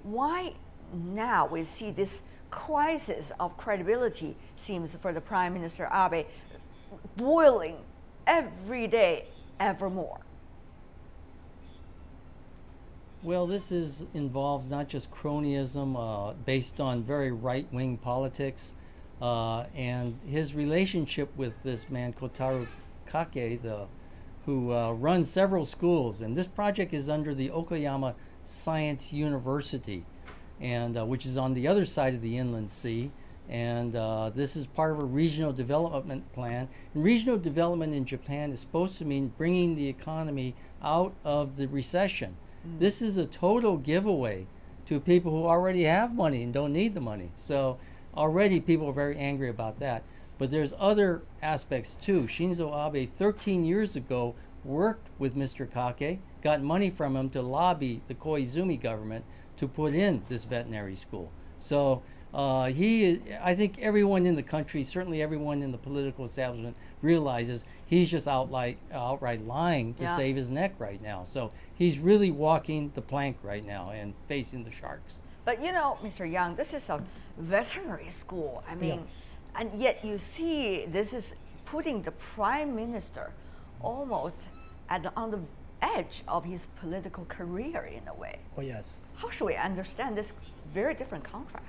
why now we see this crisis of credibility seems for the Prime Minister Abe boiling every day ever more? Well, this involves not just cronyism based on very right-wing politics, and his relationship with this man Kotaro Kake, who runs several schools. And this project is under the Okayama Science University, and which is on the other side of the inland sea. And this is part of a regional development plan. And regional development in Japan is supposed to mean bringing the economy out of the recession. This is a total giveaway to people who already have money and don't need the money. So already people are very angry about that. But there's other aspects too. Shinzo Abe 13 years ago worked with Mr. Kake, got money from him to lobby the Koizumi government to put in this veterinary school. So I think everyone in the country, certainly everyone in the political establishment, realizes he's just outright lying to save his neck right now. So he's really walking the plank right now and facing the sharks. But you know, Mr. Yang, this is a veterinary school. I mean, and yet you see this is putting the Prime Minister almost on the edge of his political career in a way. Oh, yes. How should we understand this very different contrast?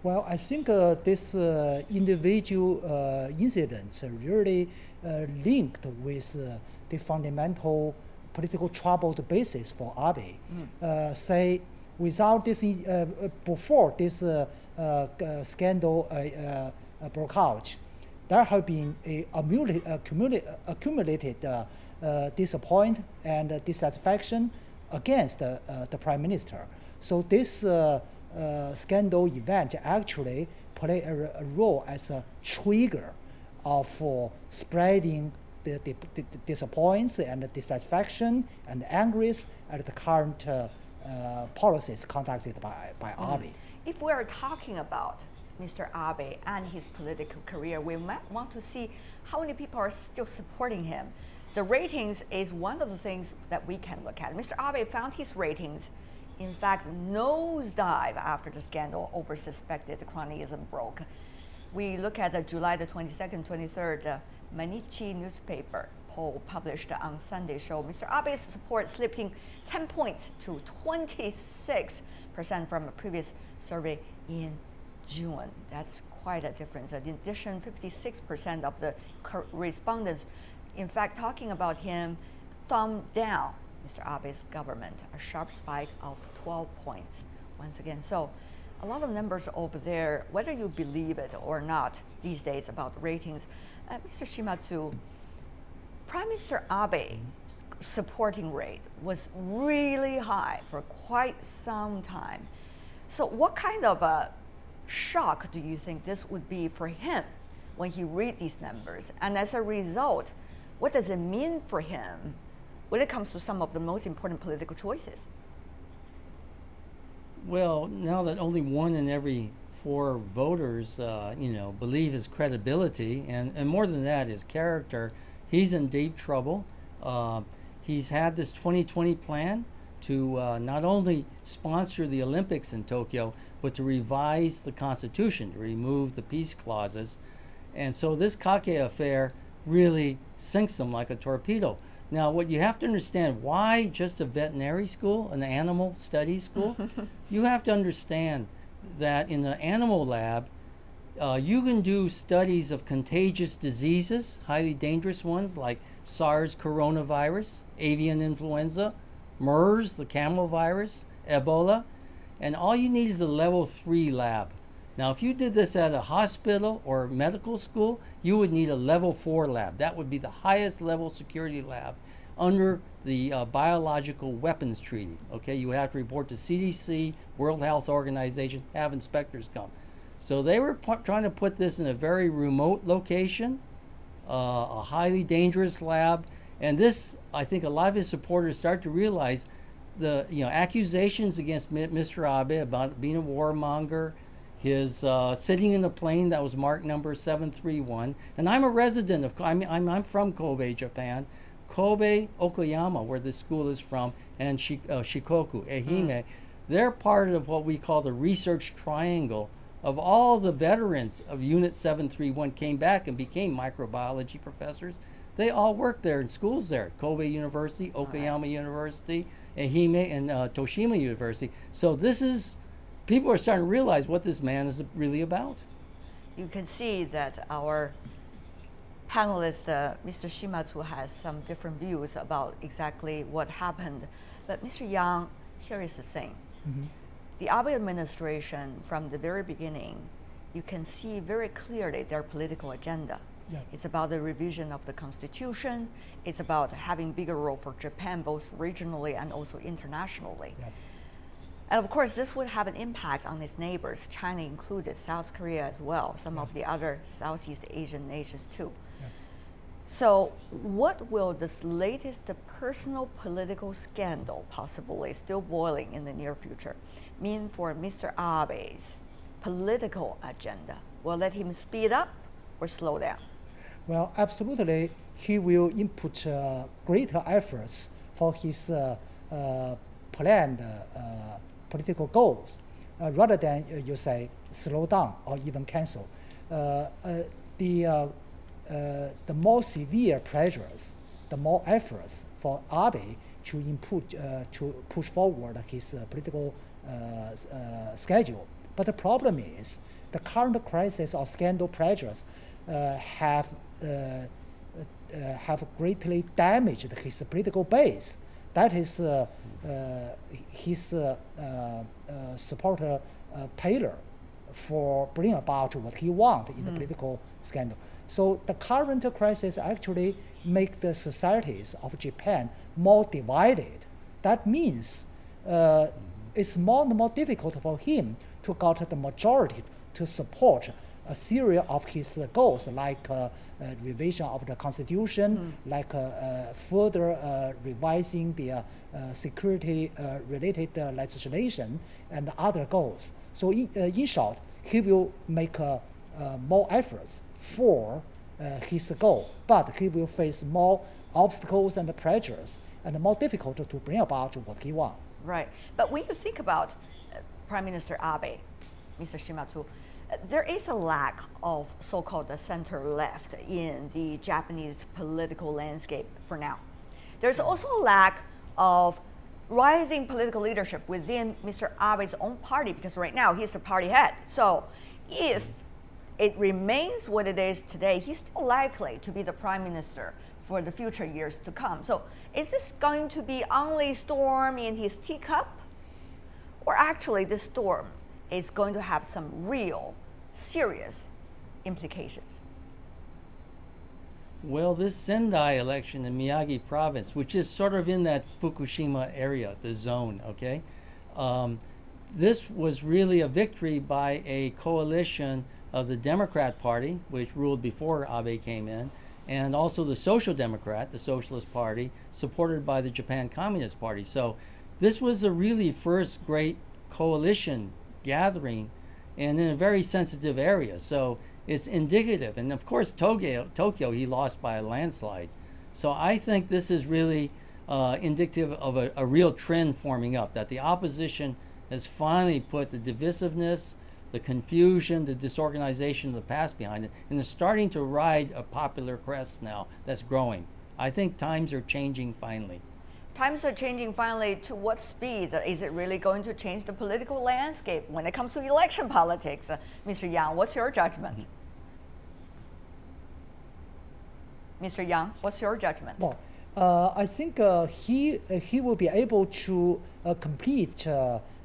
Well, I think this individual incidents really linked with the fundamental political troubled basis for Abe. Say, without this, before this scandal broke out, there have been accumulated disappointment and dissatisfaction against the Prime Minister. So this scandal event actually play a role as a trigger of spreading the disappointments and the dissatisfaction and angers at the current policies conducted by Abe. If we're talking about Mr. Abe and his political career, we might want to see how many people are still supporting him. The ratings is one of the things that we can look at. Mr. Abe found his ratings, in fact, nosedive after the scandal over suspected cronyism broke. We look at the July the 22nd, 23rd Mainichi newspaper poll published on Sunday show Mr. Abe's support slipping 10 points to 26% from a previous survey in June. That's quite a difference. In addition, 56% of the respondents, in fact, talking about him, thumbed down Mr. Abe's government, a sharp spike of 12 points once again. So a lot of numbers over there, whether you believe it or not these days about ratings. Mr. Shimatsu, Prime Minister Abe's supporting rate was really high for quite some time. So what kind of a shock do you think this would be for him when he read these numbers? And as a result, what does it mean for him when it comes to some of the most important political choices? Well, now that only 1 in every 4 voters, believe his credibility, and more than that, his character, he's in deep trouble. He's had this 2020 plan to not only sponsor the Olympics in Tokyo, but to revise the Constitution, to remove the peace clauses. And so this Kake affair really sinks him like a torpedo. Now, what you have to understand, why just a veterinary school, an animal studies school? You have to understand that in the animal lab, you can do studies of contagious diseases, highly dangerous ones like SARS coronavirus, avian influenza, MERS, the camel virus, Ebola, and all you need is a level 3 lab. Now, if you did this at a hospital or medical school, you would need a level 4 lab. That would be the highest level security lab under the Biological Weapons Treaty. Okay, you have to report to CDC, World Health Organization, have inspectors come. So they were trying to put this in a very remote location, a highly dangerous lab. And this, I think a lot of his supporters start to realize the accusations against Mr. Abe about being a warmonger, his sitting in a plane that was marked number 731. And I'm a resident of, I'm from Kobe, Japan. Kobe, Okayama, where this school is from, and Shikoku, Ehime. They're part of what we call the research triangle of all the veterans of Unit 731 came back and became microbiology professors. They all worked there in schools there, Kobe University, Okayama University, Ehime, and Toshima University. So this is, people are starting to realize what this man is really about. You can see that our panelist, Mr. Shimatsu, has some different views about exactly what happened. But Mr. Yang, here is the thing. The Abe administration, from the very beginning, you can see very clearly their political agenda. Yeah. It's about the revision of the constitution. It's about having bigger role for Japan, both regionally and also internationally. Yeah. And of course, this would have an impact on its neighbors, China included, South Korea as well, some of the other Southeast Asian nations too. Yeah. So what will this latest personal political scandal, possibly still boiling in the near future, mean for Mr. Abe's political agenda? Will let him speed up or slow down? Well, absolutely, he will input greater efforts for his planned political goals, rather than you say slow down or even cancel. The more severe pressures, the more efforts for Abe to push forward his political schedule. But the problem is the current crisis or scandal pressures have greatly damaged his political base. That is his supporter pillar for bringing about what he wants in the political scandal. So the current crisis actually make the societies of Japan more divided. That means it's more and more difficult for him to get the majority to support a series of his goals, like revision of the constitution, like further revising the security-related legislation and other goals. So in short, he will make more efforts for his goal, but he will face more obstacles and pressures and more difficult to bring about what he wants. Right, but when you think about Prime Minister Abe, Mr. Shimatsu, there is a lack of so-called center-left in the Japanese political landscape for now. There's also a lack of rising political leadership within Mr. Abe's own party, because right now he's the party head. So if it remains what it is today, he's still likely to be the prime minister for the future years to come. So is this going to be only storm in his teacup? Or actually this storm is going to have some real, serious implications? Well, this Sendai election in Miyagi province, which is sort of in that Fukushima area, the zone, okay? This was really a victory by a coalition of the Democrat Party, which ruled before Abe came in, and also the Social Democrat, the Socialist Party, supported by the Japan Communist Party. So this was the really first great coalition gathering and in a very sensitive area. So it's indicative. And of course, Tokyo, he lost by a landslide. So I think this is really indicative of a real trend forming up, that the opposition has finally put the divisiveness, the confusion, the disorganization of the past behind it, and is starting to ride a popular crest now that's growing. I think times are changing finally. Times are changing finally. To what speed? Is it really going to change the political landscape when it comes to election politics? Mr. Yang, what's your judgment? Mr. Yang, what's your judgment? Well, I think he will be able to complete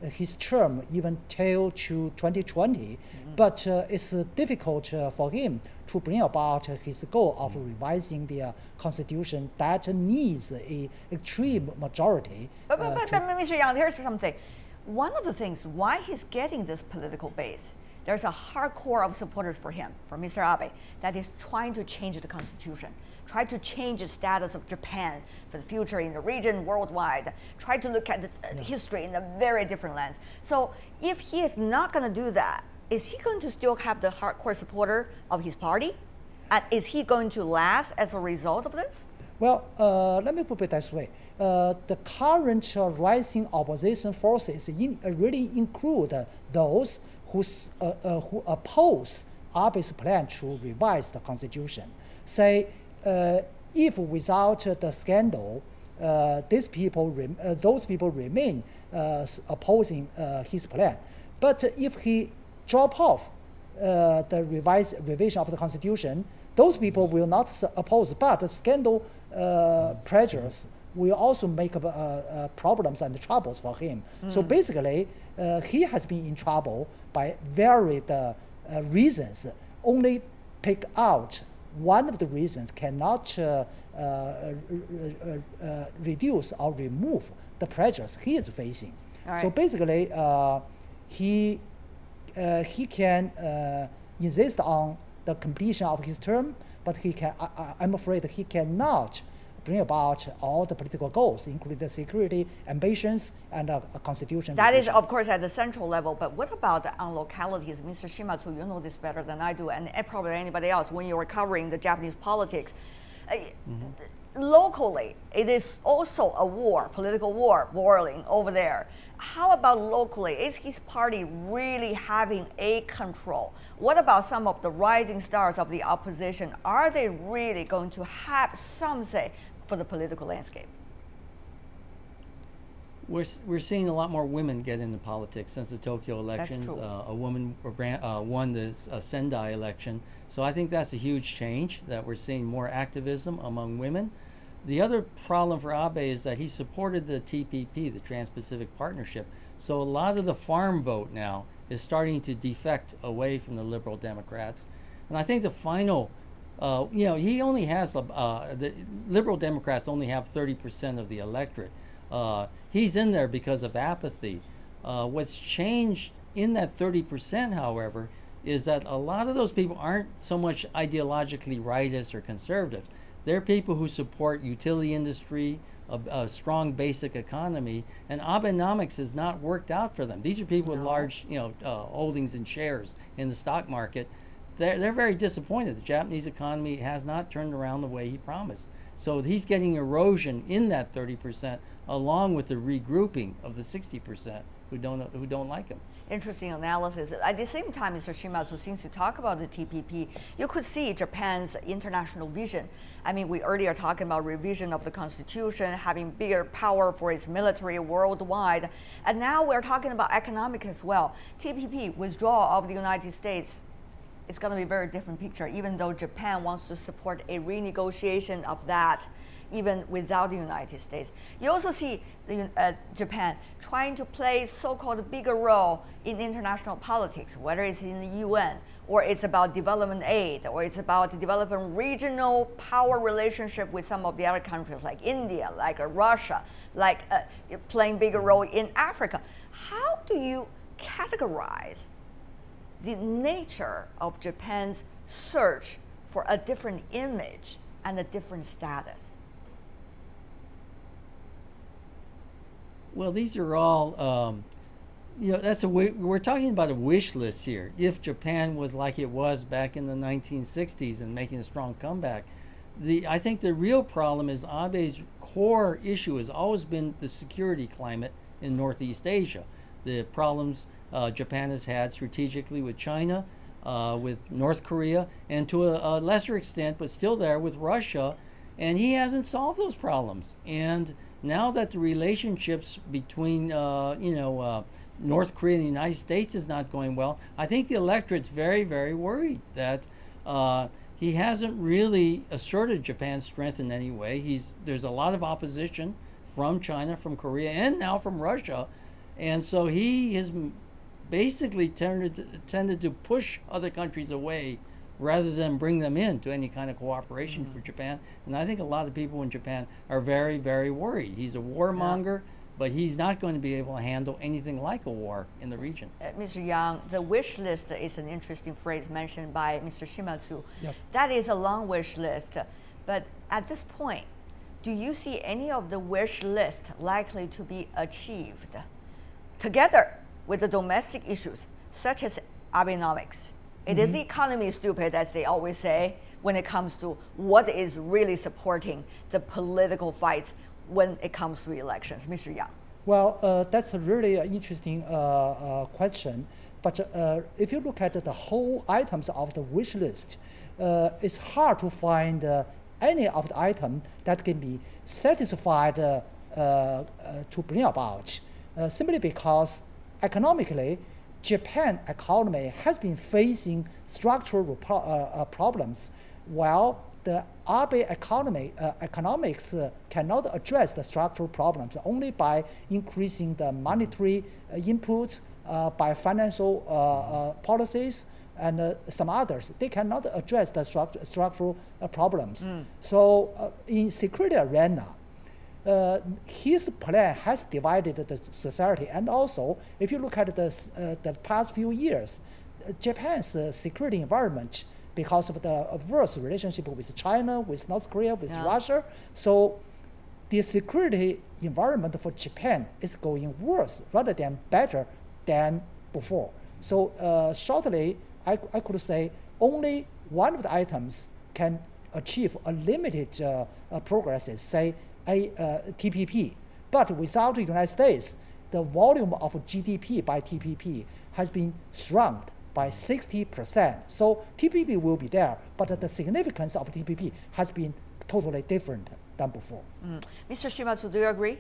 his term even till to 2020, but it's difficult for him to bring about his goal of revising the constitution that needs a extreme majority. But Mr. Yang, here's something. One of the things why he's getting this political base, there's a hardcore of supporters for him, for Mr. Abe, that is trying to change the constitution, try to change the status of Japan for the future in the region, worldwide, try to look at the history in a very different lens. So if he is not going to do that, is he going to still have the hardcore supporter of his party? And is he going to last as a result of this? Well, let me put it this way. The current rising opposition forces really include those who oppose Abe's plan to revise the constitution. Say, if without the scandal, those people remain opposing his plan. But if he drop off the revision of the constitution, those people will not oppose, but the scandal pressures will also make problems and troubles for him. So basically, he has been in trouble by varied reasons. Only pick out one of the reasons cannot reduce or remove the pressures he is facing. Right. So basically, he can insist on the completion of his term, but I'm afraid he cannot bring about all the political goals, including the security ambitions and a constitution. That is, of course, at the central level, but what about on localities? Mr. Shimatsu, you know this better than I do, and probably anybody else when you were covering the Japanese politics. Locally, it is also a war, political war, boiling over there. How about locally? Is his party really having a control? What about some of the rising stars of the opposition? Are they really going to have some say for the political landscape? We're seeing a lot more women get into politics since the Tokyo elections. That's true. A woman won the Sendai election. So I think that's a huge change, that we're seeing more activism among women. The other problem for Abe is that he supported the TPP, the Trans-Pacific Partnership. So a lot of the farm vote now is starting to defect away from the Liberal Democrats. And I think the final, he only has, the Liberal Democrats only have 30% of the electorate. He's in there because of apathy. What's changed in that 30%, however, is that a lot of those people aren't so much ideologically rightist or conservatives. They're people who support utility industry, a strong basic economy, and Abenomics has not worked out for them. These are people with large, holdings and shares in the stock market. They're very disappointed. The Japanese economy has not turned around the way he promised. So he's getting erosion in that 30%, along with the regrouping of the 60% who don't like him. Interesting analysis. At the same time, Mr. Shimatsu, since you talk about the TPP, you could see Japan's international vision. I mean, we earlier talking about revision of the constitution, having bigger power for its military worldwide, and now we're talking about economic as well. TPP, withdrawal of the United States, it's going to be a very different picture, even though Japan wants to support a renegotiation of that, even without the United States. You also see Japan trying to play so-called bigger role in international politics, whether it's in the UN, or it's about development aid, or it's about developing regional power relationship with some of the other countries like India, like Russia, like playing bigger role in Africa. How do you categorize the nature of Japan's search for a different image and a different status? Well, these are all, we're talking about a wish list here. If Japan was like it was back in the 1960s and making a strong comeback, I think the real problem is Abe's core issue has always been the security climate in Northeast Asia. The problems Japan has had strategically with China, with North Korea, and to a lesser extent, but still there, with Russia. And he hasn't solved those problems. And now that the relationships between, North Korea and the United States is not going well, I think the electorate's very, very worried that he hasn't really asserted Japan's strength in any way. There's a lot of opposition from China, from Korea, and now from Russia. And so he has basically tended to push other countries away rather than bring them in to any kind of cooperation for Japan. And I think a lot of people in Japan are very, very worried. He's a warmonger, but he's not going to be able to handle anything like a war in the region. Mr. Yang, the wish list is an interesting phrase mentioned by Mr. Shimatsu. Yep. That is a long wish list. But at this point, do you see any of the wish list likely to be achieved together with the domestic issues, such as Abenomics? It is the economy stupid, as they always say, when it comes to what is really supporting the political fights when it comes to elections? Mr. Yang. Well, that's a really interesting question. But if you look at the whole items of the wish list, it's hard to find any of the item that can be satisfied to bring about, simply because economically, Japan economy has been facing structural problems, while the Abe economics cannot address the structural problems only by increasing the monetary inputs, by financial policies, and some others. They cannot address the structural problems. So in security arena, his plan has divided the society, and also if you look at the past few years, Japan's security environment, because of the adverse relationship with China, with North Korea, with Russia, so the security environment for Japan is going worse rather than better than before. So shortly, I could say only one of the items can achieve a limited progress, say TPP. But without the United States, the volume of GDP by TPP has been shrunk by 60%. So TPP will be there, but the significance of TPP has been totally different than before. Mr. Shimatsu, do you agree?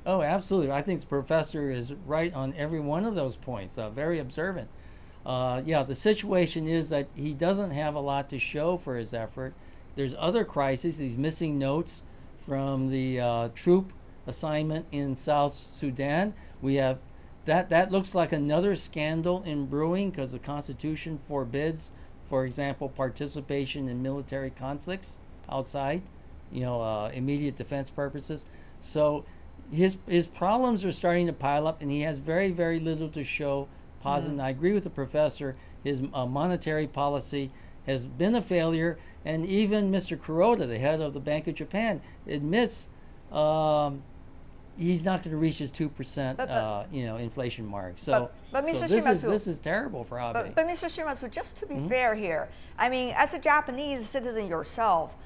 Oh, absolutely. I think the professor is right on every one of those points. Very observant. Yeah, the situation is that he doesn't have a lot to show for his effort. There's other crises. These missing notes from the troop assignment in South Sudan. We have that looks like another scandal in brewing, because the Constitution forbids, for example, participation in military conflicts outside, immediate defense purposes. So his problems are starting to pile up, and he has very, very little to show positive. And I agree with the professor. His monetary policy has been a failure, and even Mr. Kuroda, the head of the Bank of Japan, admits he's not going to reach his 2% inflation mark. So, but Mr. This is terrible for Abe. But Mr. Shimatsu, just to be fair here, I mean, as a Japanese citizen yourself,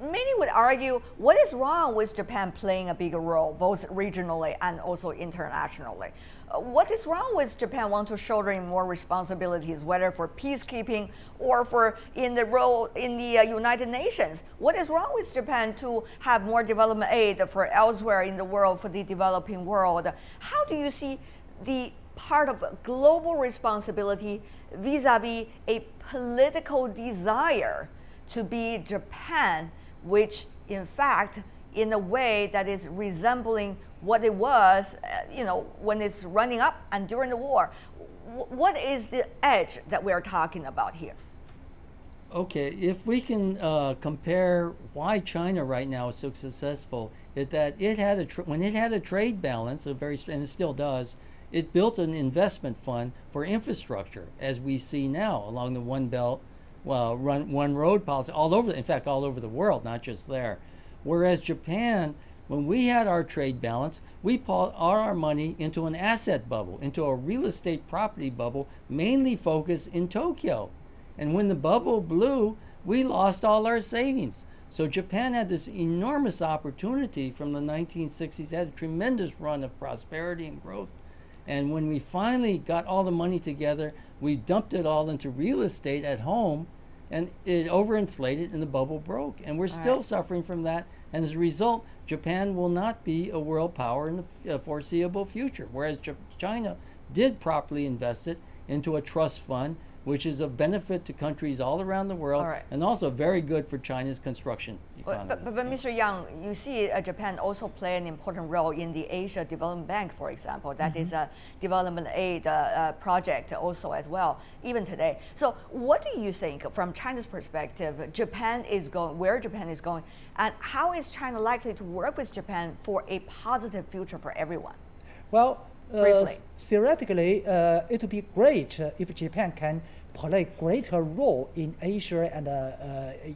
many would argue, what is wrong with Japan playing a bigger role, both regionally and also internationally? What is wrong with Japan wanting to shouldering more responsibilities, whether for peacekeeping or for in the role in the United Nations? What is wrong with Japan to have more development aid for elsewhere in the world, for the developing world? How do you see the part of global responsibility vis-a-vis a political desire to be Japan, which in fact, in a way that is resembling what it was, when it's running up and during the war? What is the edge that we are talking about here? Okay, if we can compare why China right now is so successful, is that it had when it had a trade balance, and it still does, it built an investment fund for infrastructure, as we see now along the One Belt, One Road policy, all over the world, not just there. Whereas Japan, when we had our trade balance, we put all our money into an asset bubble, into a real estate property bubble, mainly focused in Tokyo. And when the bubble blew, we lost all our savings. So Japan had this enormous opportunity from the 1960s, had a tremendous run of prosperity and growth. And when we finally got all the money together, we dumped it all into real estate at home, and it overinflated and the bubble broke. And we're still suffering from that. And as a result, Japan will not be a world power in the foreseeable future. Whereas China did properly invest it into a trust fund, which is of benefit to countries all around the world, and also very good for China's construction economy. But Mr. Yang, you see Japan also play an important role in the Asia Development Bank, for example. That is a development aid project also as well, even today. So what do you think, from China's perspective, where Japan is going, and how is China likely to work with Japan for a positive future for everyone? Well, theoretically, it would be great if Japan can play a greater role in Asia and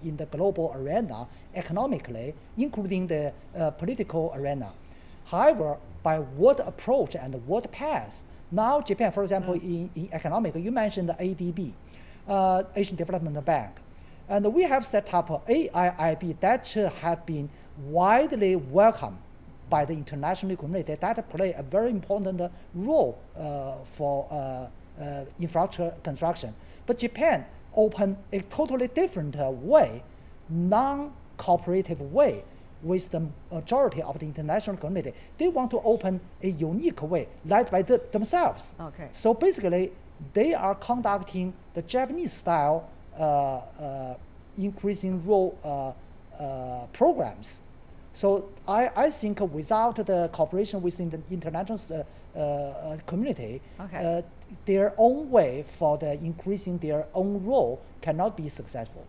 in the global arena economically, including the political arena. However, by what approach and what path? Now, Japan, for example, in economic, you mentioned the ADB. Asian Development Bank. And we have set up AIIB that have been widely welcomed by the international community that play a very important role for infrastructure construction. But Japan opened a totally different way, non-cooperative way with the majority of the international community. They want to open a unique way, led by themselves. Okay. So basically, they are conducting the Japanese style increasing role programs. So I think without the cooperation within the international community, Okay. Their own way for the increasing their own role cannot be successful.